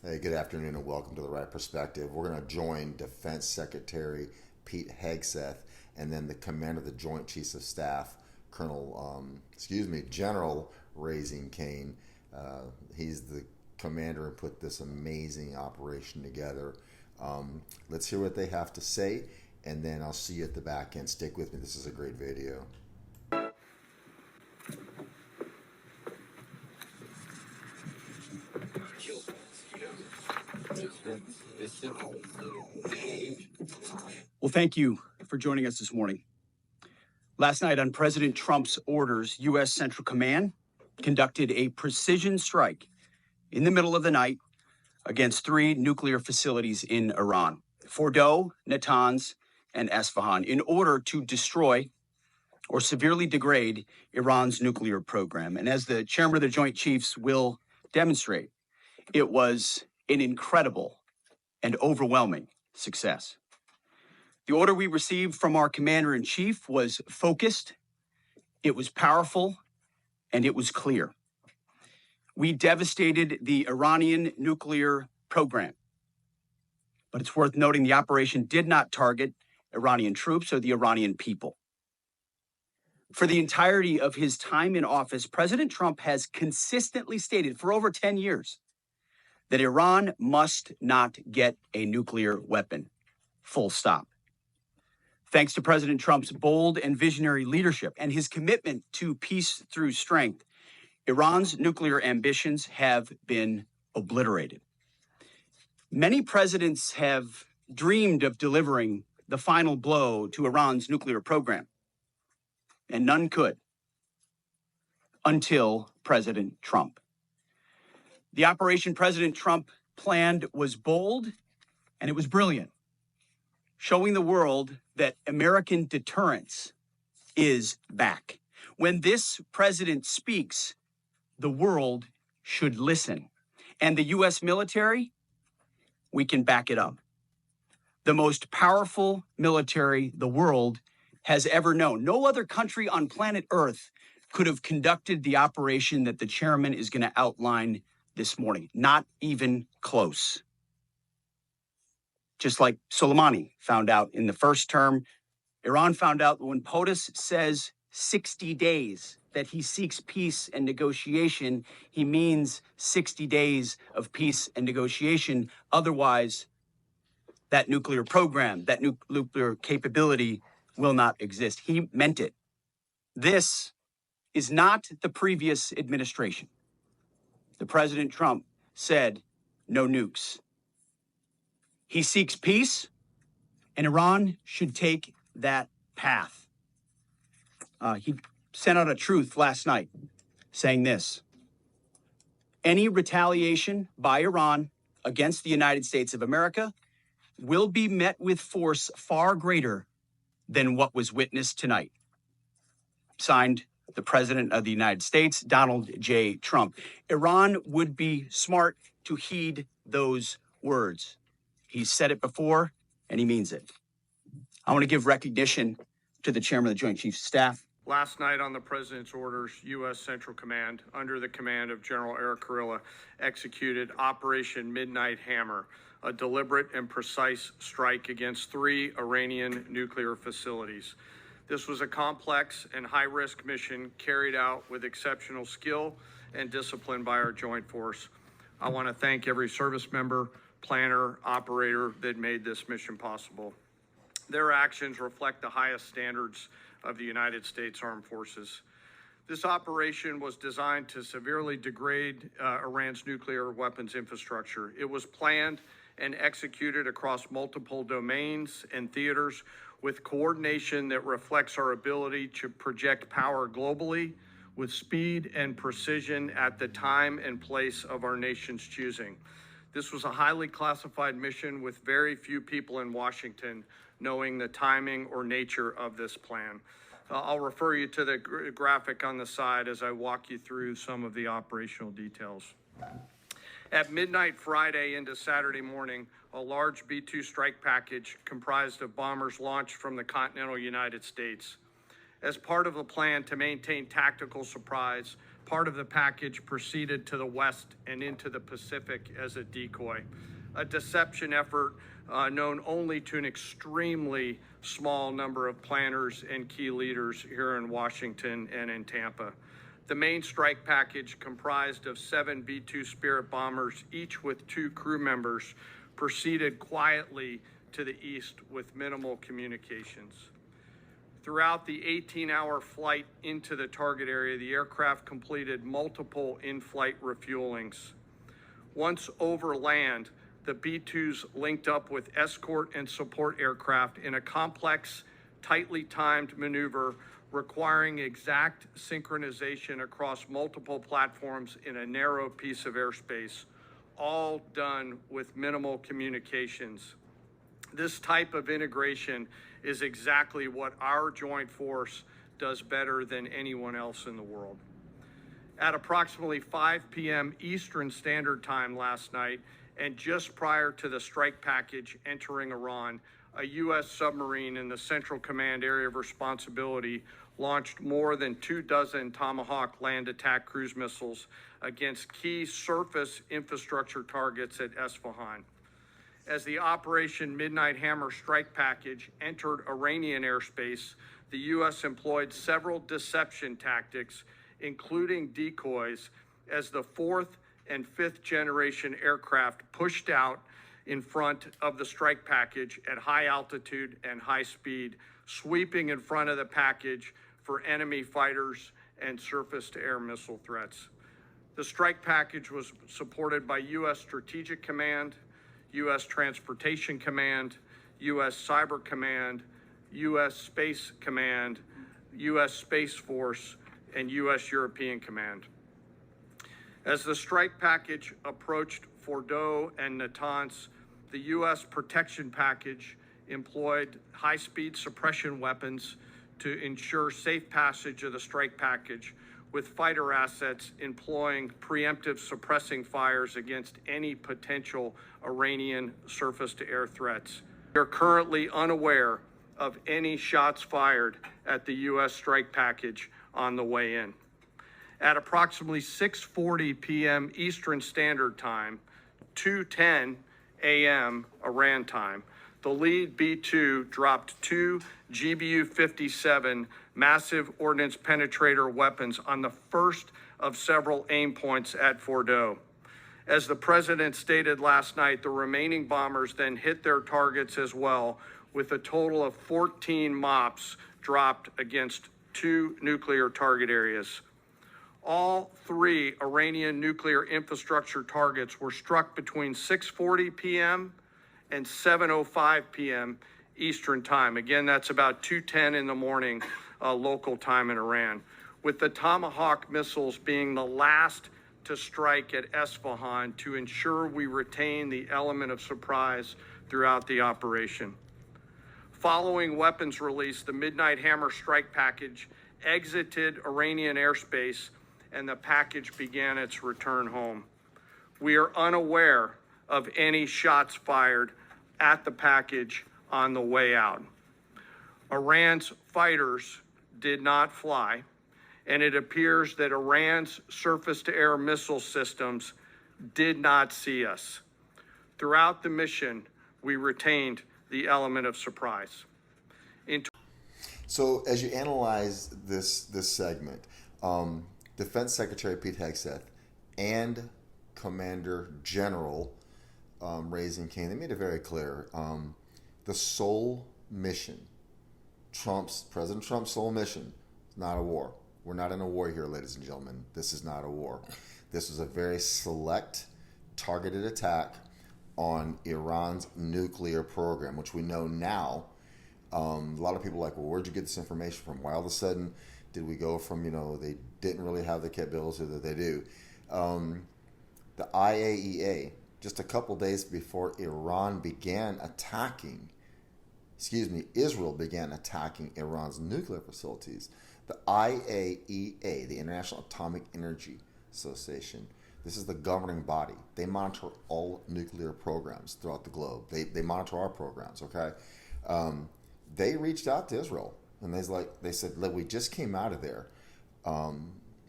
Hey, good afternoon and welcome to The Right Perspective. We're going to join Defense Secretary Pete Hegseth and then the Commander of the Joint Chiefs of Staff, General Raising Kane. He's the commander and put this amazing operation together. Let's hear what they have to say, and then I'll see you at the back end. Stick with me. This is a great video. Well, thank you for joining us this morning. Last night, on President Trump's orders, U.S. Central Command conducted a precision strike in the middle of the night against 3 nuclear facilities in Iran, Fordow, Natanz, and Isfahan, in order to destroy or severely degrade Iran's nuclear program. And as the chairman of the Joint Chiefs will demonstrate, it was an incredible and overwhelming success. The order we received from our commander-in-chief was focused, it was powerful, and it was clear. We devastated the Iranian nuclear program. But it's worth noting the operation did not target Iranian troops or the Iranian people. For the entirety of his time in office, President Trump has consistently stated for over 10 years that Iran must not get a nuclear weapon. Full stop. Thanks to President Trump's bold and visionary leadership and his commitment to peace through strength, Iran's nuclear ambitions have been obliterated. Many presidents have dreamed of delivering the final blow to Iran's nuclear program, and none could until President Trump. The operation President Trump planned was bold and it was brilliant, showing the world that American deterrence is back. When this president speaks, the world should listen. And the U.S. military, we can back it up. The most powerful military the world has ever known. No other country on planet Earth could have conducted the operation that the chairman is going to outline this morning. Not even close. Just like Soleimani found out in the first term, Iran found out when POTUS says 60 days that he seeks peace and negotiation, he means 60 days of peace and negotiation. Otherwise, that nuclear program, that nuclear capability will not exist. He meant it. This is not the previous administration. The President Trump said no nukes. He seeks peace, and Iran should take that path. He sent out a truth last night saying this: any retaliation by Iran against the United States of America will be met with force far greater than what was witnessed tonight. Signed, the President of the United States, Donald J. Trump. Iran would be smart to heed those words. He's said it before, and he means it. I want to give recognition to the Chairman of the Joint Chiefs of Staff. Last night, on the President's orders, U.S. Central Command, under the command of General Eric Kurilla, executed Operation Midnight Hammer, a deliberate and precise strike against 3 Iranian nuclear facilities. This was a complex and high-risk mission carried out with exceptional skill and discipline by our joint force. I want to thank every service member, planner, operator that made this mission possible. Their actions reflect the highest standards of the United States Armed Forces. This operation was designed to severely degrade Iran's nuclear weapons infrastructure. It was planned and executed across multiple domains and theaters with coordination that reflects our ability to project power globally with speed and precision at the time and place of our nation's choosing. This was a highly classified mission with very few people in Washington knowing the timing or nature of this plan. I'll refer you to the graphic on the side as I walk you through some of the operational details. At midnight Friday into Saturday morning, a large B-2 strike package comprised of bombers launched from the continental United States. As part of the plan to maintain tactical surprise, Part of the package proceeded to the west and into the Pacific as a decoy, a deception effort known only to an extremely small number of planners and key leaders here in Washington and in Tampa. The main strike package, comprised of 7 B-2 Spirit bombers, each with 2 crew members, proceeded quietly to the east with minimal communications. Throughout the 18-hour flight into the target area, the aircraft completed multiple in-flight refuelings. Once over land, the B-2s linked up with escort and support aircraft in a complex, tightly timed maneuver requiring exact synchronization across multiple platforms in a narrow piece of airspace, all done with minimal communications. This type of integration is exactly what our joint force does better than anyone else in the world. At approximately 5 p.m. Eastern Standard Time last night, and just prior to the strike package entering Iran, a U.S. submarine in the Central Command Area of Responsibility launched more than 24 Tomahawk land attack cruise missiles against key surface infrastructure targets at Esfahan. As the Operation Midnight Hammer strike package entered Iranian airspace, the U.S. employed several deception tactics, including decoys, as the 4th and 5th generation aircraft pushed out in front of the strike package at high altitude and high speed, sweeping in front of the package for enemy fighters and surface-to-air missile threats. The strike package was supported by U.S. Strategic Command, U.S. Transportation Command, U.S. Cyber Command, U.S. Space Command, U.S. Space Force, and U.S. European Command. As the strike package approached Fordow and Natanz, the U.S. protection package employed high-speed suppression weapons to ensure safe passage of the strike package, with fighter assets employing preemptive suppressing fires against any potential Iranian surface-to-air threats. We are currently unaware of any shots fired at the U.S. strike package on the way in. At approximately 6:40 p.m. Eastern Standard Time, 2:10 a.m. Iran time, the lead B-2 dropped 2 GBU-57 Massive Ordnance Penetrator weapons on the first of several aim points at Fordow. As the president stated last night, the remaining bombers then hit their targets as well, with a total of 14 MOPs dropped against 2 nuclear target areas. All 3 Iranian nuclear infrastructure targets were struck between 6:40 p.m. and 7:05 p.m. Eastern Time. Again, that's about 2:10 in the morning local time in Iran, with the Tomahawk missiles being the last to strike at Esfahan to ensure we retain the element of surprise throughout the operation. Following weapons release, the Midnight Hammer strike package exited Iranian airspace and the package began its return home. We are unaware of any shots fired at the package on the way out. Iran's fighters did not fly, and it appears that Iran's surface-to-air missile systems did not see us. Throughout the mission, we retained the element of surprise. So as you analyze this segment, Defense Secretary Pete Hegseth and Commander General Raising Cane, they made it very clear. The sole mission, President Trump's sole mission, is not a war. We're not in a war here, ladies and gentlemen. This is not a war. This was a very select, targeted attack on Iran's nuclear program, which we know now. A lot of people are like, well, where'd you get this information from? Why all of a sudden did we go from, they didn't really have the capability that they do? The IAEA, just a couple days before Israel began attacking Iran's nuclear facilities, the IAEA, the International Atomic Energy Association, this is the governing body. They monitor all nuclear programs throughout the globe. They monitor our programs, okay? They reached out to Israel, and they said, look, we just came out of there.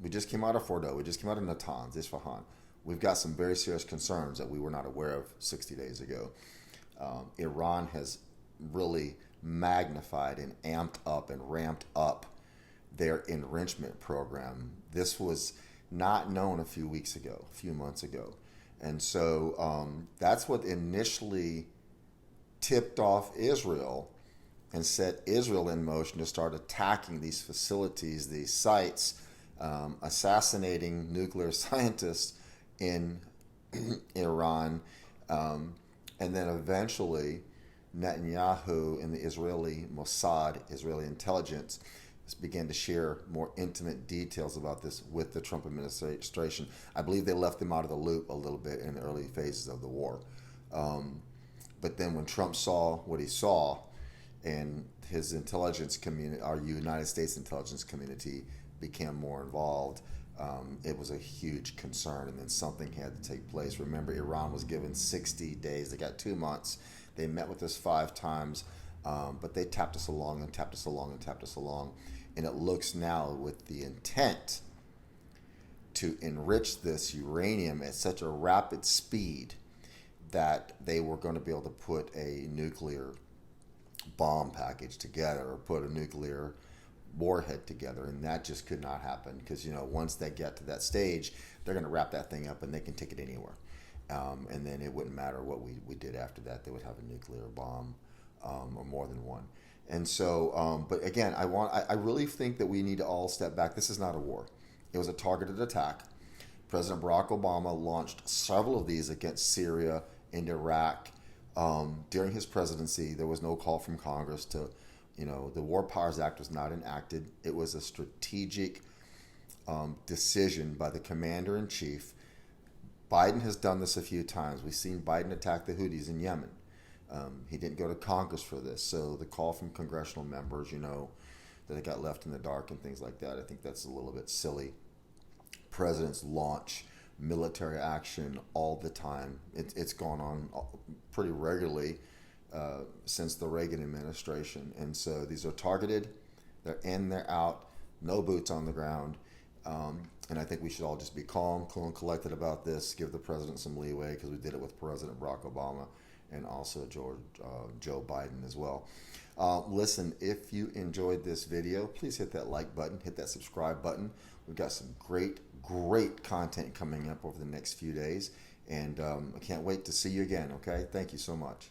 We just came out of Fordow. We just came out of Natanz, Isfahan. We've got some very serious concerns that we were not aware of 60 days ago. Iran has really magnified and amped up and ramped up their enrichment program. This was not known a few months ago. And so that's what initially tipped off Israel and set Israel in motion to start attacking these facilities, these sites, assassinating nuclear scientists in Iran, and then eventually Netanyahu and the Israeli Mossad, Israeli intelligence, began to share more intimate details about this with the Trump administration. I believe they left them out of the loop a little bit in the early phases of the war. But then when Trump saw what he saw, and his intelligence community, our United States intelligence community, became more involved, it was a huge concern, and then something had to take place. Remember, Iran was given 60 days. They got 2 months. They met with us 5 times, but they tapped us along and tapped us along and tapped us along. And it looks now with the intent to enrich this uranium at such a rapid speed that they were going to be able to put a nuclear bomb package together or put a nuclear warhead together, and that just could not happen because, you know, once they get to that stage, they're going to wrap that thing up and they can take it anywhere. And then it wouldn't matter what we did after that. They would have a nuclear bomb or more than one. And so, but again, I really think that we need to all step back. This is not a war. It was a targeted attack. President Barack Obama launched several of these against Syria and Iraq. During his presidency, there was no call from Congress to, you know, the War Powers Act was not enacted. It was a strategic decision by the commander-in-chief. Biden has done this a few times. We've seen Biden attack the Houthis in Yemen. He didn't go to Congress for this. So the call from congressional members, you know, that it got left in the dark and things like that, I think that's a little bit silly. Presidents launch military action all the time. It's gone on pretty regularly since the Reagan administration. And so these are targeted. They're in, they're out, no boots on the ground. And I think we should all just be calm, cool, and collected about this, give the president some leeway, because we did it with President Barack Obama and also Joe Biden as well. Listen, if you enjoyed this video, please hit that like button, hit that subscribe button. We've got some great content coming up over the next few days, and I can't wait to see you again, okay? Thank you so much.